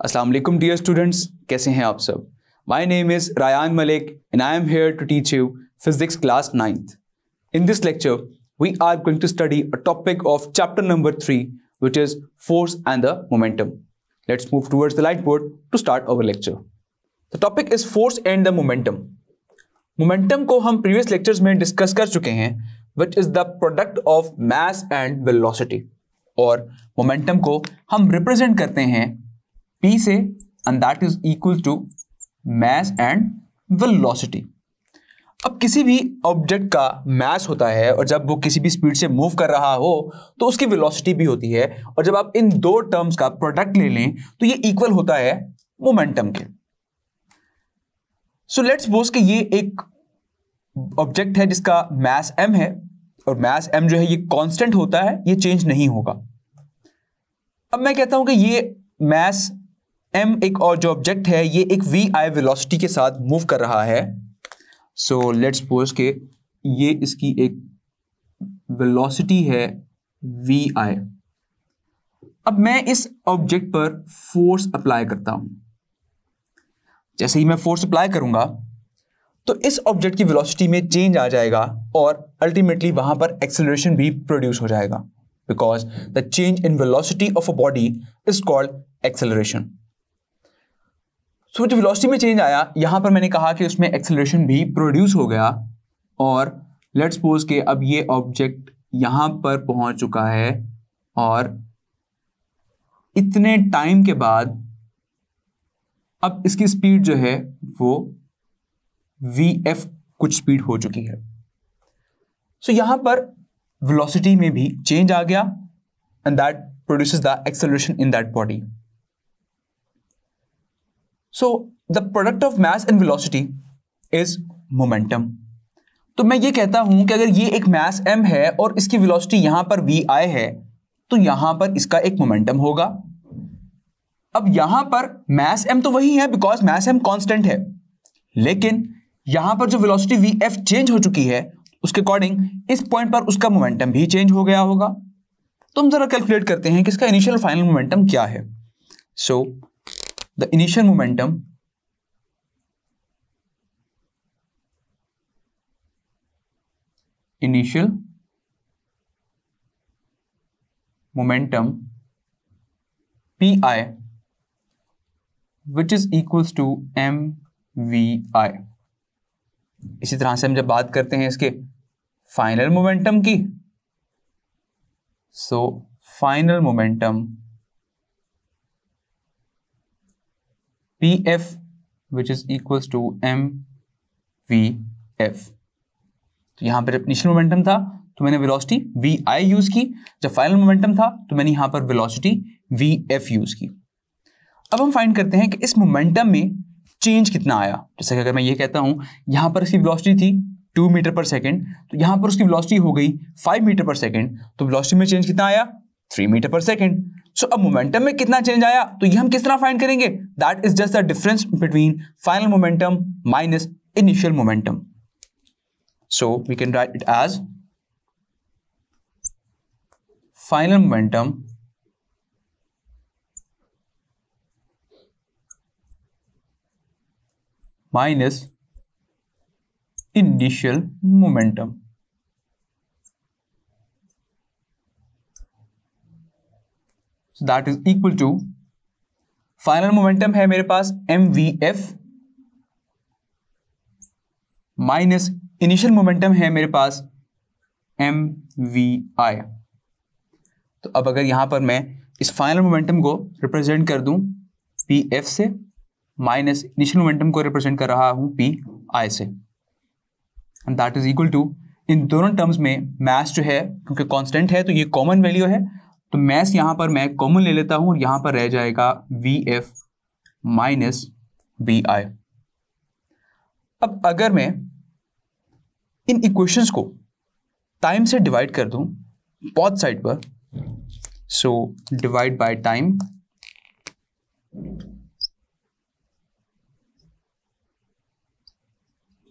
अस्सलाम वालेकुम dear students, कैसे हैं आप सब। My name is Rayan Malik and I am here to teach you physics class 9th. In this lecture, we are going to study a topic of chapter number 3, which is force and the momentum. Let's move towards the whiteboard to start our lecture. The topic is force and the momentum. Momentum को हम previous lectures में discuss कर चुके हैं, which is the product of mass and velocity. और momentum को हम represent करते हैं P से, and that is equal to mass and velocity. अब किसी भी ऑब्जेक्ट का मास होता है और जब वो किसी भी स्पीड से मूव कर रहा हो तो उसकी वेलोसिटी भी होती है, और जब आप इन दो टर्म्स का प्रोडक्ट ले लें तो ये इक्वल होता है मोमेंटम के. सो लेट्स सपोज कि ये एक ऑब्जेक्ट है जिसका मास m है, और मास m जो है ये कांस्टेंट होता है, ये चेंज नहीं होगा. अब मैं कहता हूं कि ये मास m एक और जो ऑब्जेक्ट है ये एक vi वेलोसिटी के साथ मूव कर रहा है. सो लेट्स सपोज के ये इसकी एक वेलोसिटी है vi. अब मैं इस ऑब्जेक्ट पर फोर्स अप्लाई करता हूं. जैसे ही मैं फोर्स अप्लाई करूंगा तो इस ऑब्जेक्ट की वेलोसिटी में चेंज आ जाएगा और अल्टीमेटली वहां पर एक्सेलरेशन भी प्रोड्यूस हो जाएगा, because the change in velocity of a body is called acceleration. So जो वेलोसिटी में चेंज आया, यहां पर मैंने कहा कि उसमें एक्सेलरेशन भी प्रोड्यूस हो गया. और लेट्स सपोज के अब ये ऑब्जेक्ट यहां पर पहुंच चुका है और इतने टाइम के बाद अब इसकी स्पीड जो है वो vf कुछ स्पीड हो चुकी है. सो यहां पर वेलोसिटी में भी चेंज आ गया and that produces the acceleration in that body. So the product of mass and velocity is momentum. तो मैं ये कहता हूं कि अगर ये एक mass m है और इसकी velocity यहां पर vi है तो यहां पर इसका एक momentum होगा. अब यहां पर mass m तो वही है बिकॉज mass m कांस्टेंट है, लेकिन यहां पर जो velocity vf चेंज हो चुकी है उसके अकॉर्डिंग इस पॉइंट पर उसका मोमेंटम भी चेंज हो गया होगा. तो हम जरा कैलकुलेट करते हैं कि इसका इनिशियल और फाइनल मोमेंटम क्या है. सो the initial momentum pi, which is equals to mvi. इसी तरह से हम जब बात करते हैं इसके फाइनल मोमेंटम की, so final momentum pf which is equals to mvf. तो यहां पर इनिशियल मोमेंटम था तो मैंने वेलोसिटी vi यूज की, जब फाइनल मोमेंटम था तो मैंने यहां पर वेलोसिटी vf यूज की. अब हम फाइंड करते हैं कि इस मोमेंटम में चेंज कितना आया. जैसे कि अगर मैं ये कहता हूं यहां पर इसकी वेलोसिटी थी 2 मीटर पर सेकेंड, तो यहां पर उसकी वेलोसिटी हो गई 5 मीटर पर सेकेंड, तो वेलोसिटी में चेंज कितना आया 3 मीटर पर सेकेंड. सो अब मोमेंटम में कितना चेंज आया तो ये हम किस तरह फाइंड करेंगे. That is just the difference between final momentum minus initial momentum. So we can write it as final momentum minus initial momentum. That is equal to final momentum है मेरे पास mvf माइनस इनिशियल मोमेंटम है मेरे पास mvi. तो अब अगर यहां पर मैं इस फाइनल मोमेंटम को रिप्रेजेंट कर दूं pf से, माइनस इनिशियल मोमेंटम को रिप्रेजेंट कर रहा हूं pi से, and that is equal to, इन दोनों टर्म्स में मास जो है क्योंकि कांस्टेंट है तो ये कॉमन वैल्यू है, तो मास यहां पर मैं कॉमन ले लेता हूं और यहां पर रह जाएगा vf माइनस vi. अब अगर मैं इन इक्वेशंस को टाइम से डिवाइड कर दूं बोथ साइड पर, so divide by time,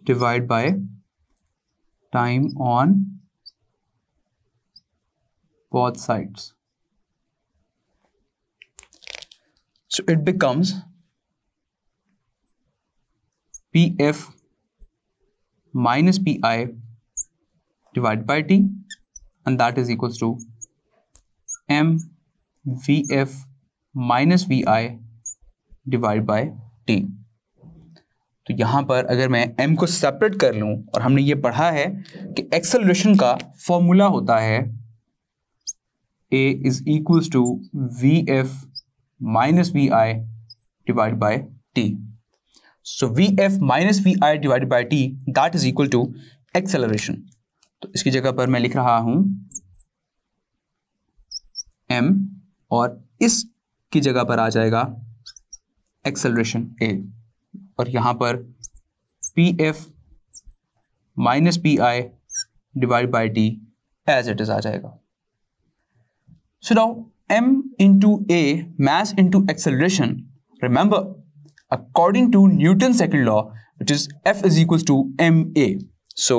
divide by time on both sides. So it becomes Pf minus Pi divided by T, and that is equals to mVf minus Vi divided by T. तो यहां पर अगर मैं m को separate कर लूं, और हमने ये पढ़ा है कि एक्सेलरेशन का फॉर्मूला होता है a is equals to Vf minus Vi divide by T. So Vf minus Vi divide by T that is equal to acceleration. तो इसकी जगह पर मैं लिख रहा हूं m, और इसकी जगह पर आ जाएगा एक्सेलरेशन a, और यहां पर Pf minus Pi divide by T as it is आ जाएगा. So now m into a, mass into acceleration. Remember, according to Newton's second law, which is F is equals to ma. So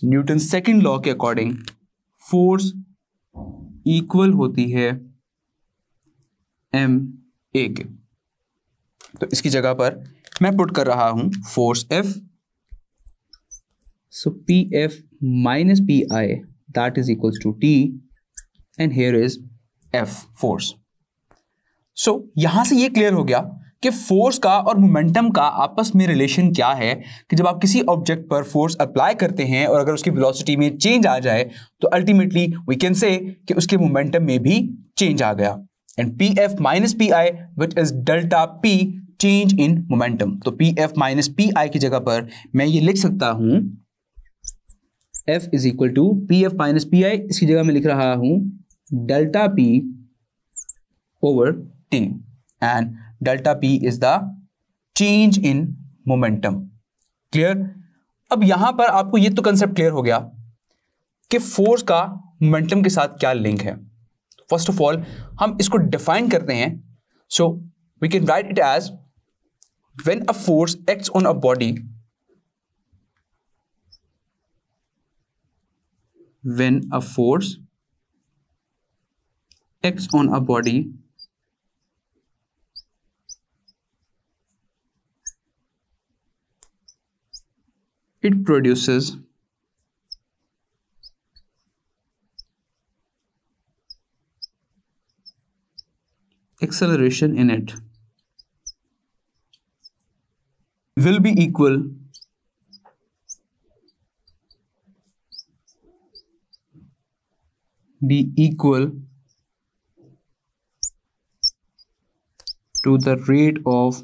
Newton's second law के according force equal होती है ma के. तो इसकी जगह पर मैं पुट कर रहा हूं force F. So Pf minus Pi that is equals to T, and here is F force. So यहां से ये क्लियर हो गया कि फोर्स का और मोमेंटम का आपस में रिलेशन क्या है, कि जब आप किसी ऑब्जेक्ट पर फोर्स अप्लाई करते हैं और अगर उसकी वेलोसिटी में चेंज आ जाए तो अल्टीमेटली वी कैन से कि उसके मोमेंटम में भी चेंज आ गया. And Pf minus Pi which is delta P change in momentum. तो Pf माइनस Pi की जगह पर मैं ये लिख सकता हूं F is equal to Pf minus Pi, इसकी जगह मैं लिख रहा हूं delta P over T, and delta P is the change in momentum. Clear? अब यहां पर आपको ये तो कंसेप्ट क्लियर हो गया कि फोर्स का मोमेंटम के साथ क्या लिंक है. फर्स्ट ऑफ ऑल हम इसको डिफाइन करते हैं. So we can write it as when a force acts on a body, when a force acts on a body it produces acceleration in it will be equal to the rate of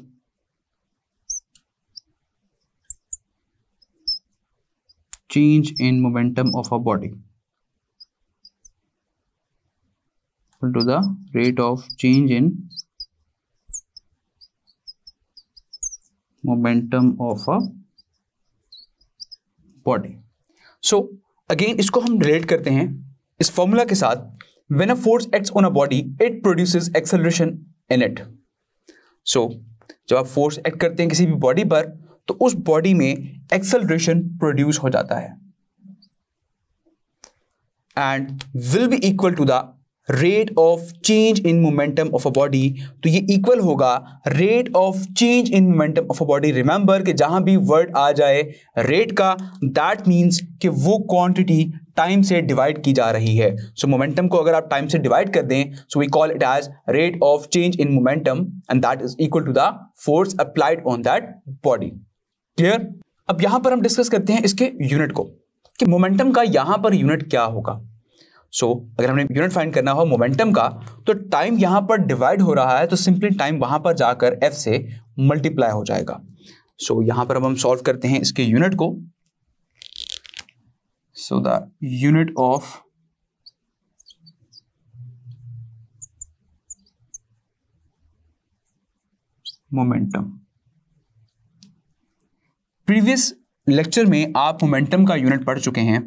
change in momentum of a body, to the rate of change in momentum of a body. So again इसको हम relate करते हैं इस formula के साथ. When a force acts on a body, it produces acceleration in it. So जब आप force act करते हैं किसी भी बॉडी पर तो उस बॉडी में एक्सेलरेशन प्रोड्यूस हो जाता है and will be equal to the rate of change in momentum of a body. तो ये इक्वल होगा rate of change in momentum of a body. Remember कि जहां भी वर्ड आ जाए रेट का, दैट मीन्स कि वो क्वांटिटी टाइम से डिवाइड की जा रही है. सो मोमेंटम को अगर आप टाइम से डिवाइड कर दें, so we call it as rate of change in momentum, and that is equal to the force applied on that body. Clear? अब यहां पर हम डिस्कस करते हैं इसके यूनिट को, कि मोमेंटम का यहां पर यूनिट क्या होगा. सो अगर हमने यूनिट फाइंड करना हो मोमेंटम का, तो टाइम यहां पर डिवाइड हो रहा है तो सिंपली टाइम वहां पर जाकर f से मल्टीप्लाई हो जाएगा. सो यहां पर अब हम सॉल्व करते हैं इसके यूनिट को. So the unit of momentum. Previous lecture में आप मोमेंटम का यूनिट पढ़ चुके हैं,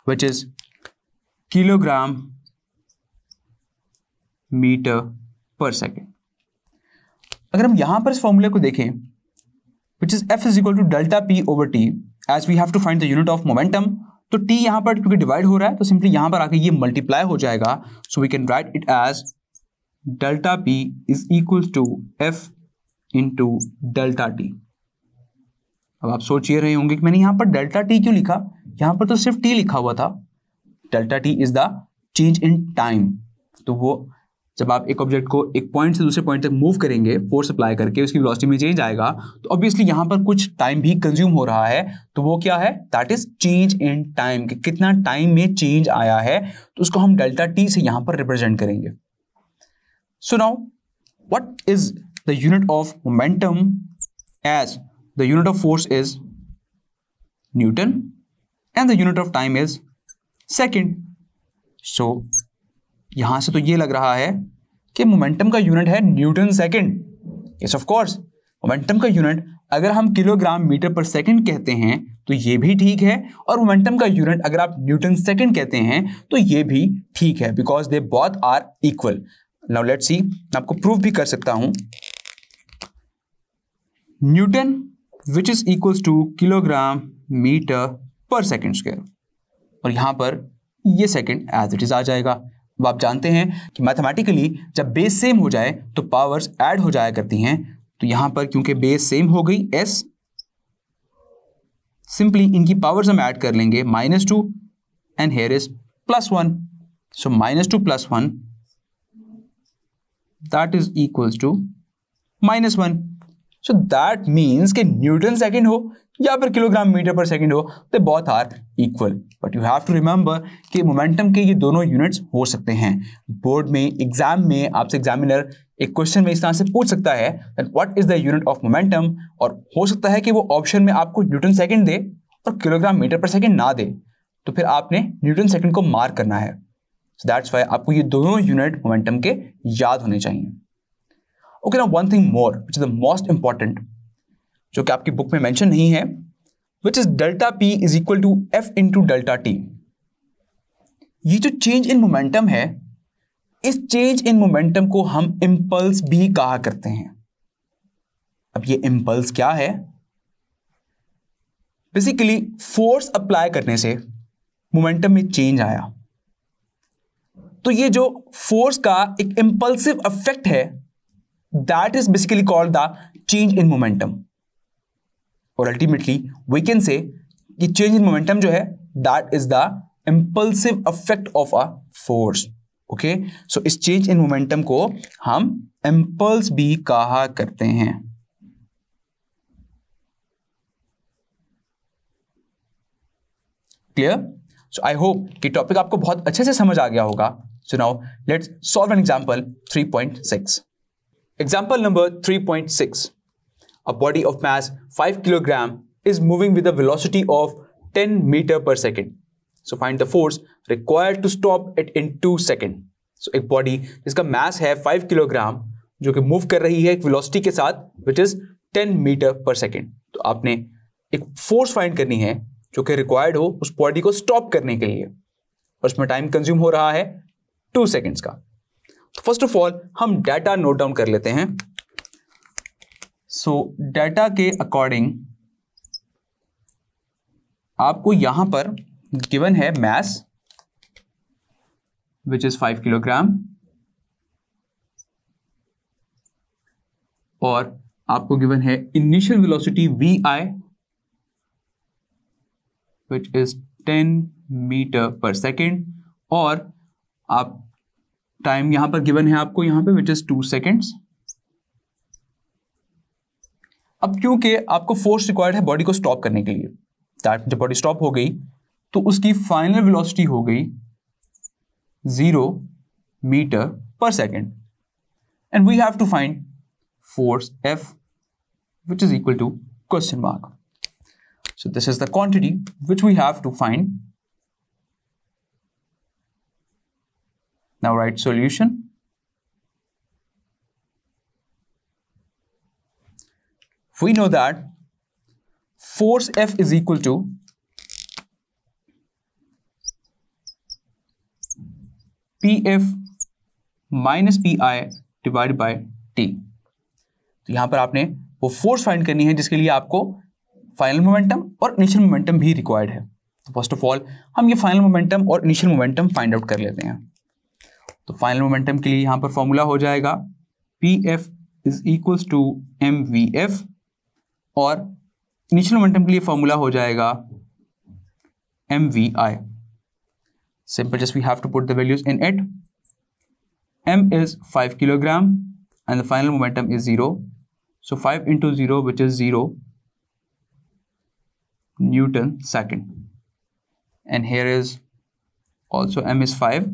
which is kilogram metre per second. अगर हम यहां पर इस फॉर्मूले को देखें, which is F is equal to delta P over T, as we have to find the unit of momentum. तो T यहां पर क्योंकि डिवाइड हो रहा है तो सिंपली यहां पर आके ये मल्टीप्लाई हो जाएगा. So we can write it as delta P is equal to F into delta T। अब आप सोच ये रहे होंगे कि मैंने यहां पर डेल्टा T क्यों लिखा, यहां पर तो सिर्फ T लिखा हुआ था। Delta T is the change in time. तो वो जब आप एक ऑब्जेक्ट को एक पॉइंट से दूसरे पॉइंट तक मूव करेंगे फोर्स अप्लाई करके, उसकी वेलोसिटी में चेंज आएगा, तो ऑब्वियसली यहां पर कुछ टाइम भी कंज्यूम हो रहा है। तो वो क्या है, that is change in time, कि कितना टाइम में चेंज आया है, तो उसको हम डेल्टा T से यहां पर रिप्रेजेंट करेंगे। So now what is the unit of momentum as the unit of force is newton and the unit of time is second. So यहां से तो ये लग रहा है कि मोमेंटम का यूनिट है Newton second. Yes of course, momentum का यूनिट अगर हम किलोग्राम मीटर पर सेकंड कहते हैं तो ये भी ठीक है, और मोमेंटम का यूनिट अगर आप न्यूटन सेकंड कहते हैं तो ये भी ठीक है, because they both are equal. Now let's see, मैं आपको प्रूव भी कर सकता हूं। Newton which is equals to kilogram metre per second square, और यहां पर ये सेकंड एज इट इज आ जाएगा। अब आप जानते हैं कि मैथमेटिकली जब बेस सेम हो जाए तो पावर्स ऐड हो जाया करती हैं। तो यहां पर क्योंकि बेस सेम हो गई s, सिंपली इनकी पावर्स हम ऐड कर लेंगे, -2 and here is +1। So -2 + 1 that is equals to -1। So that means कि न्यूटन सेकंड हो या फिर किलोग्राम मीटर पर सेकंड हो, they both are equal. But you have to remember कि मोमेंटम के ये दोनों यूनिट्स हो सकते हैं। बोर्ड में, एग्जाम में आपसे एग्जामिनर एक क्वेश्चन में इस तरह से पूछ सकता है that what is the unit of momentum, और हो सकता है कि वो ऑप्शन में आपको न्यूटन सेकंड दे और किलोग्राम मीटर पर सेकंड ना दे, तो फिर आपने न्यूटन सेकंड को मार्क करना है। सो दैट्स व्हाई आपको ये दोनों यूनिट मोमेंटम के याद होने चाहिए। Okay, now one thing more which is the most important, जो कि आपकी बुक में मेंशन नहीं है, which is delta P is equal to F into delta T। ये जो चेंज इन मोमेंटम है, इस चेंज इन मोमेंटम को हम इंपल्स भी कहा करते हैं। अब ये इंपल्स क्या है? बेसिकली फोर्स अप्लाई करने से मोमेंटम में चेंज आया, तो ये जो फोर्स का एक इंपल्सिव इफेक्ट है, that is basically called the change in momentum. और अल्टीमेटली वी कैन से कि चेंज इन मोमेंटम जो है that is the impulsive effect of a force. Okay, so इस चेंज इन मोमेंटम को हम इंपल्स भी कहा करते हैं। क्लियर? सो आई होप कि टॉपिक आपको बहुत अच्छे से समझ आ गया होगा। So now let's solve an example 3.6। Example number 3.6। A body of mass 5 kg is moving with a velocity of 10 meter per second. So find the force required to stop it in 2 seconds. So एक body जिसका mass है 5 kilogram, जो कि move कर रही है एक velocity के साथ which is 10 meter per second. तो आपने एक force find करनी है जो कि required हो उस body को stop करने के लिए, और उसमें time consume हो रहा है 2 seconds का। तो फर्स्ट ऑफ ऑल हम डाटा नोट डाउन कर लेते हैं। सो डाटा के अकॉर्डिंग आपको यहां पर गिवन है मास विच इज 5 किलोग्राम, और आपको गिवन है initial velocity vi which is 10 metre per second, और आप टाइम यहां पर गिवन है आपको यहां पे विच इज 2 सेकेंड्स। अब क्योंकि आपको फोर्स रिक्वायर्ड है बॉडी को स्टॉप करने के लिए, दैट जब बॉडी स्टॉप हो गई तो उसकी फाइनल वेलोसिटी हो गई 0 metre per second, and we have to find force F which is equal to question mark. So this is the quantity which we have to find. Now write solution. We know that force F is equal to PF minus PI divided by T. तो यहां पर आपने वो force find करनी है जिसके लिए आपको फाइनल मोमेंटम और इनिशियल मोमेंटम भी रिक्वायर्ड है। फर्स्ट ऑफ ऑल हम ये फाइनल मोमेंटम और इनिशियल मोमेंटम फाइंड आउट कर लेते हैं। तो फाइनल मोमेंटम के लिए यहां पर फॉर्मूला हो जाएगा PF is equals to MVF, और इनिशियल मोमेंटम के लिए फॉर्मूला हो जाएगा MVI. Simple, just we have to put the values in it. M is 5 kilogram and the final momentum is 0. So 5 into 0, which is 0 Newton second. And here is also M is 5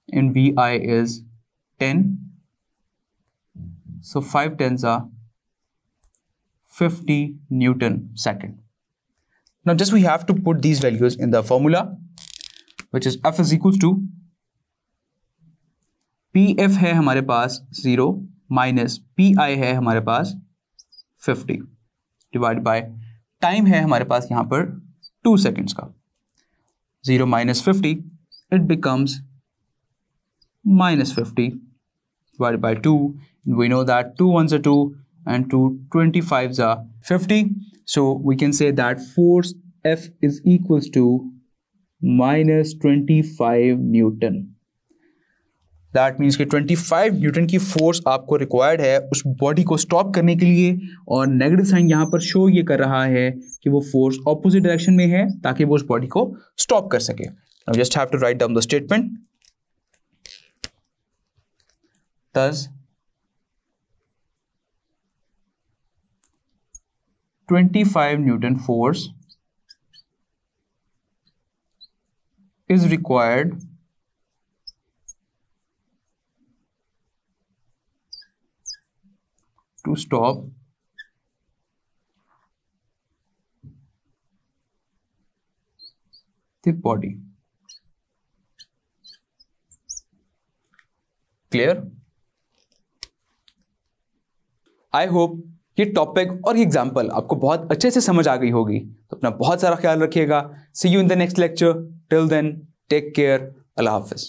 and VI is 10. So 5 tens are 50 Newton second. Now just we have to put these values in the formula, which is F is equals to PF है हमारे पास 0 minus PI है हमारे पास 50 divide by time है हमारे पास यहाँ पर 2 seconds का. 0 minus 50, it becomes minus 50 divided by 2. We know that 2 ones are 2 and 2 25s are 50. So we can say that force F is equals to minus 25 Newton. That means कि 25 Newton की force आपको required है उस body को stop करने के लिए, और नेगेटिव साइन यहाँ पर शो ये कर रहा है कि वो फोर्स ऑपोजिट डायरेक्शन में है ताकि वो उस बॉडी को स्टॉप कर सके. Now just have to write down the statement. Thus 25 Newton force is required to stop the body. Clear? I hope ये टॉपिक और ये एग्जाम्पल आपको बहुत अच्छे से समझ आ गई होगी. तो अपना बहुत सारा ख्याल रखिएगा. See you in the next lecture. Till then, take care. Allah Hafiz.